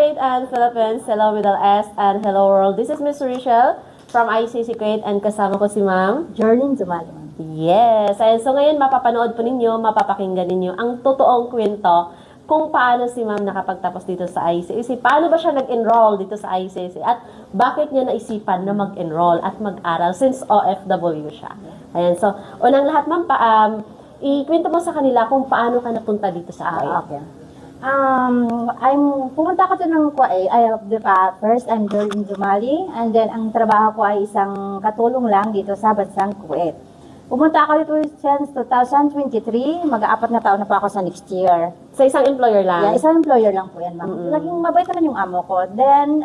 Kuwait and Philippines, hello Middle East, and hello world. This is Miss Rachel from ICC Kuwait and kasama ko si Ma'am Jorlyn Zumali. Yes. Ayan, so ngayon mapapanood po ninyo, mapapakinggan ninyo ang totoong kwento kung paano si Ma'am nakapagtapos dito sa ICC. Paano ba siya nag-enroll dito sa ICC at bakit niya naisipan na mag-enroll at mag-aral since OFW siya. Ayan, so unang lahat Ma'am, ikwento mo sa kanila kung paano ka napunta dito sa Kuwait. Okay. Pumunta ako ng Kuwait. First, I'm Jorlyn Zumali. And then, ang trabaho ko ay isang katulong lang dito sa bansang Kuwait. Pumunta ako dito since 2023. Mag-4 na taon na po ako sa next year. Sa isang employer lang? Yeah, isang employer lang po yan, ma'am. Laging mabait naman yung amo ko. Then,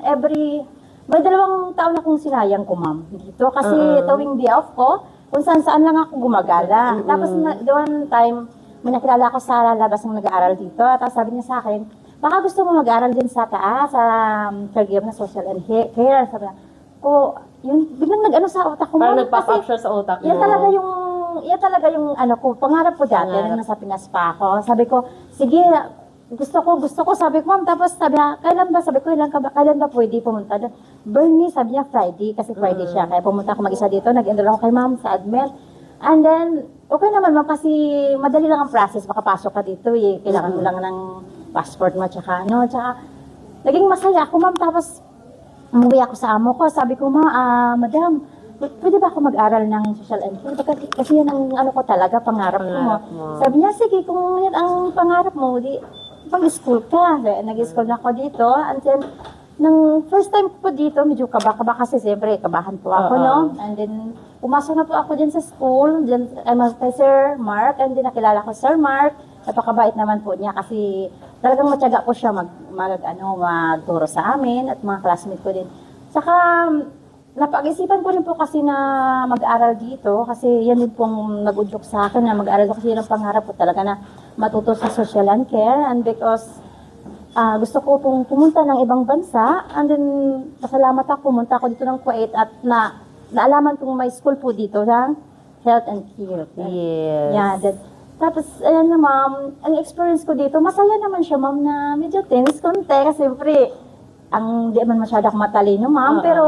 may 2 taon akong sinayang ko, ma'am. Dito kasi tuwing day off ko, kung saan lang ako gumagala. Tapos, one time, may nakilala ko sa labas ng nag-aaral dito. Tapos sabi niya sa akin, baka gusto mo mag-aaral din sa taas, sa caregiver na social and care. Sabi niya, biglang nag-ano sa utak ko. Parang nagpa-pop siya sa utak mo. Yan talaga yung pangarap ko dati nung nasa Pinas pa ako. Sabi ko, sige, gusto ko, sabi ko, ma'am, tapos sabi niya, kailan ba? Sabi ko, kailan ba pwede pumunta doon? Bernie, sabi niya, Friday, kasi Friday siya. Kaya pumunta ako mag-isa dito, nag-enroll ako kay ma'am sa admin. And then, okay naman ma'am, kasi madali lang ang process, makapasok ka dito eh. Kailangan mo lang ng passport mo, tsaka naging masaya ako ma'am, tapos umuwi ako sa amo ko, sabi ko, madam, pwede ba ako mag-aral ng social and care? Kasi yan ang ko talaga, pangarap mo. Sabi niya, sige, kung yan ang pangarap mo, di, pag-school ka. Nag-school na ako dito, until, nang first time ko po dito, medyo kaba kasi siyempre, kabahan po ako, no? And then, pumasok na po ako dyan sa school, dyan, I'm kay Sir Mark, and then nakilala ko Sir Mark, napakabait naman po niya kasi talagang matyaga po siya magturo sa amin at mga classmates ko din. Saka, napag-isipan ko rin po kasi na mag-aral dito kasi yan din pong nag-udyok sa akin na mag-aral kasi yun ang pangarap ko talaga na matuto sa social and care, and because gusto ko pong pumunta ng ibang bansa, and then pasalamat ako, pumunta ako dito ng Kuwait at naalaman kong may school po dito ng health and care. Yes. Yeah, tapos, ayan na ma'am, ang experience ko dito, masaya naman siya ma'am na medyo tense konti kasi siyempre, di man masyado ako matalino ma'am, pero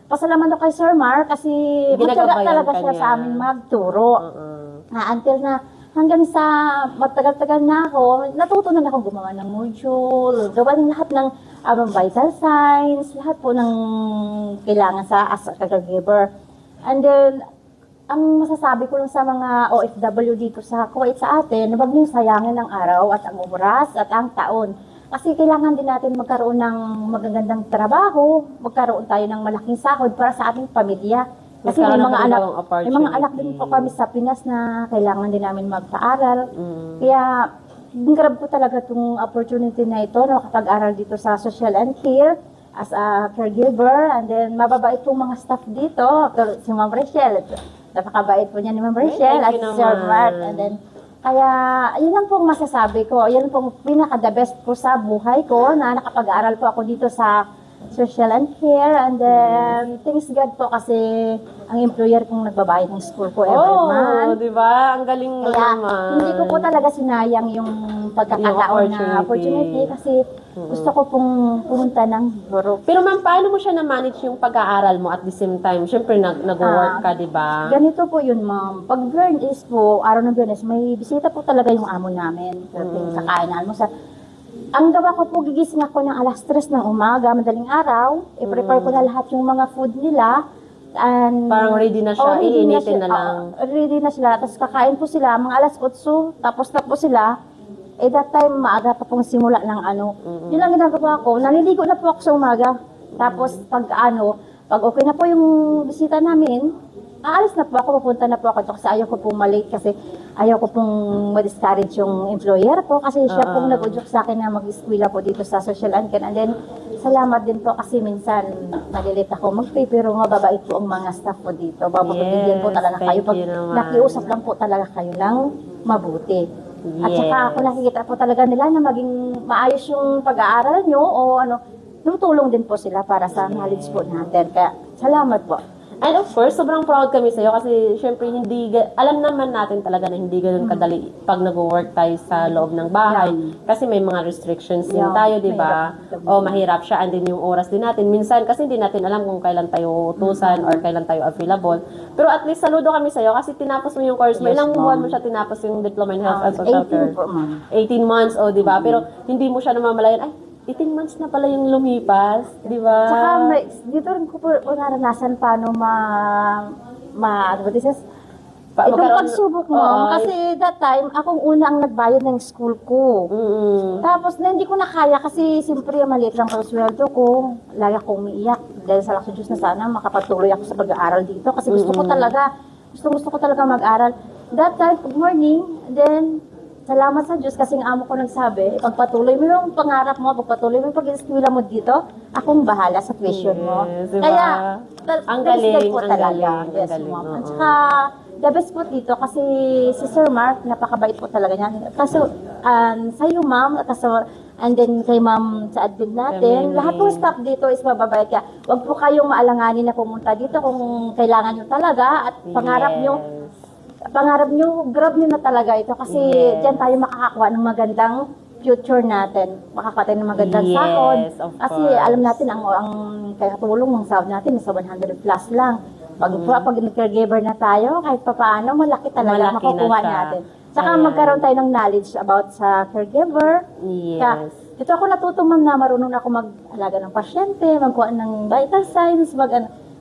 pasalamat ako kay Sir Mark kasi matyaga talaga siya sa amin magturo. Until na hanggang sa matagal-tagal na ako, natutunan ako gumawa ng module, gawa ng lahat ng vital signs, lahat po ng kailangan as a caregiver. And then, ang masasabi ko lang sa mga OFW dito sa Kuwait sa atin, huwag niyong sayangin ang araw at ang oras at ang taon. Kasi kailangan din natin magkaroon ng magagandang trabaho, magkaroon tayo ng malaking sahod para sa ating pamilya. Kasi may mga anak din po kami sa Pinas na kailangan din namin magpaaral. Kaya, grab ko talaga itong opportunity na ito na makapag-aral dito sa social and care as a caregiver. And then, mababait pong mga staff dito. Si Ma'am Rachel, napakabait po niya ni Ma'am Rachel at si Sir Mark. And then, kaya, yun lang pong masasabi ko. Yan pong pinaka-the best ko sa buhay ko na nakapag-aral po ako dito sa social and care. And then, thanks God po kasi ang employer kong nagbabayad ng school ko every month. Di ba? Ang galing mo Kaya, naman. hindi ko po talaga sinayang yung pagkakataon na opportunity kasi gusto ko pong pumunta ng Europe. Pero ma'am, paano mo siya na-manage yung pag-aaral mo at the same time? Siyempre, nag-work ka, di ba? Ganito po yun, ma'am. Pag Biyernes po, araw ng Biyernes, may bisita po talaga yung amo namin. Kakain na almusal. Ang gawa ko po, gigising ako ng alas 3 ng umaga, madaling araw. I-prepare ko na lahat yung mga food nila. And, parang ready na siya, iinitin na lang. Ready na sila. Tapos kakain po sila, mga alas 8, tapos na po sila. That time, maaga pa pong simula ng Yun lang ginagawa ko. Naliligo na po ako sa umaga. Tapos, pag okay na po yung bisita namin, aalis na po ako, pupunta na po ako. Kasi ayaw ko pong malate kasi ayaw ko pong ma-discourage yung employer ko kasi siya pong nag-udyok sa akin na mag-eskwela po dito sa social and care. And then, salamat din po kasi minsan nalilate ako mag-pay pero mababait po ang mga staff po dito. Bababigyan po talaga kayo. Pag nakiusap lang po talaga kayo ng mabuti. At saka kung nakikita po talaga nila na maging maayos yung pag-aaral nyo o tutulong din po sila para sa knowledge po natin. Kaya salamat po. And of course, sobrang proud kami sa'yo kasi syempre alam naman natin talaga na hindi ganun kadali pag nag-work tayo sa loob ng bahay. Kasi may mga restrictions din tayo, di ba? O mahirap siya, and din yung oras din natin. Minsan kasi hindi natin alam kung kailan tayo utusan or kailan tayo available. Pero at least saludo kami sa'yo kasi tinapos mo yung course mo. Ilang buwan mo siya tinapos yung Diploma in Health and Social Care? 18 months, o di ba? Pero hindi mo siya namamalayan, ay, 18 months na pala yung lumipas, di ba? Tsaka dito rin ko po naranasan paano ano ba this is? Itong pagsubok mo. Kasi that time, akong una ang nagbayad ng school ko. Tapos na hindi ko na kaya kasi siyempre maliit lang ang sweldo ko. Lagi akong umiiyak dahil sa laksa Diyos na sana makapatuloy ako sa pag-aaral dito. Kasi gusto ko talaga mag-aral. That time, good morning, then salamat sa Diyos kasi ang amo ko nagsabi, pagpatuloy mo yung pangarap mo, pagpatuloy mo yung pag-eskwela mo dito, akong bahala sa tuition mo. Diba? Kaya, ang galing, po talaga. Yes, ma'am. At saka, the best po dito kasi si Sir Mark, napakabait po talaga niya. Kaso, sa iyo ma'am, and then kay ma'am sa admin natin, lahat po staff dito is mababait. Kaya, wag po kayong maalanganin na pumunta dito kung kailangan nyo talaga at pangarap nyo, grab nyo na talaga ito kasi diyan tayo makakakuha ng magandang future natin. Makakakuha tayo ng magandang sahod. Kasi alam natin, ang katulong ng sahod natin nasa 100 plus lang. Pag nag-caregiver na tayo, kahit papaano, malaki talaga makukuha natin. Saka magkaroon tayo ng knowledge about sa caregiver. Kaya, dito ako natuto ma'am na marunong ako mag-alaga ng pasyente, magkuha ng vital signs,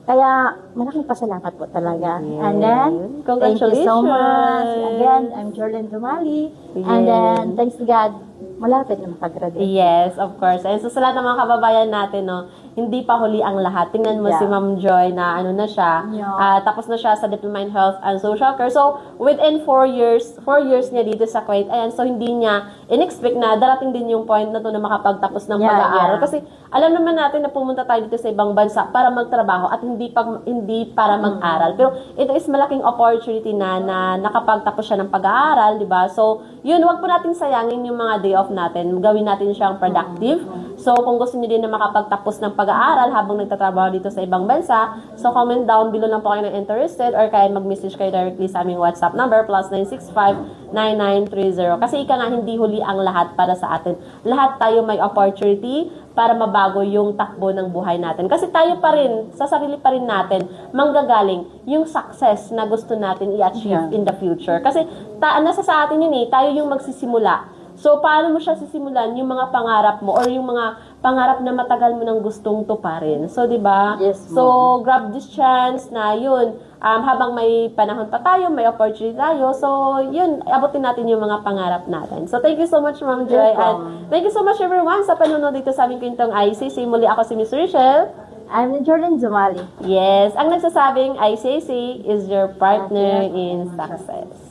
kaya, malaking pasalamat po talaga. And then, thank you so much. Again, I'm Jordan Dumali. And then, thanks to God, malapit na makagraduate. Yes, of course. And so, sa lahat ng mga kababayan natin, no, hindi pa huli ang lahat. Tingnan mo si Ma'am Joy na ano na siya. Tapos na siya sa Diploma in Health and Social Care. So, within 4 years niya dito sa Kuwait. Ayan, so hindi niya in-expect na darating din yung point na to na makapagtapos ng pag-aaral. Kasi alam naman natin na pumunta tayo dito sa ibang bansa para magtrabaho at hindi para mag-aral. Pero ito is malaking opportunity na nakapagtapos siya ng pag-aaral, di ba? So, yun, wag po natin sayangin yung mga day off natin. Gawin natin siyang productive. So, kung gusto niyo din na makapagtapos ng pag-aaral habang nagtatrabaho dito sa ibang bansa, so comment down below lang po kayo na interested or kaya mag-message kayo directly sa aming WhatsApp number +965-9930. Kasi ika nga hindi huli ang lahat para sa atin. Lahat tayo may opportunity para mabago yung takbo ng buhay natin. Kasi tayo pa rin, sa sarili pa rin natin, manggagaling yung success na gusto natin i-achieve in the future. Kasi nasa sa atin yun tayo yung magsisimula. So, paano mo siya sisimulan yung mga pangarap mo or yung mga pangarap na matagal mo nang gustong tuparin. So, di ba? Yes, so, grab this chance na yun, habang may panahon pa tayo, may opportunity tayo. So, yun, abutin natin yung mga pangarap natin. So, thank you so much, Ma'am Joy. And thank you so much, everyone, sa panonood dito sa aming kwentong ICC. Muli ako si Miss Rachel. I'm Jordan Zumali. Yes, ang nagsasabing ICC is your partner in success.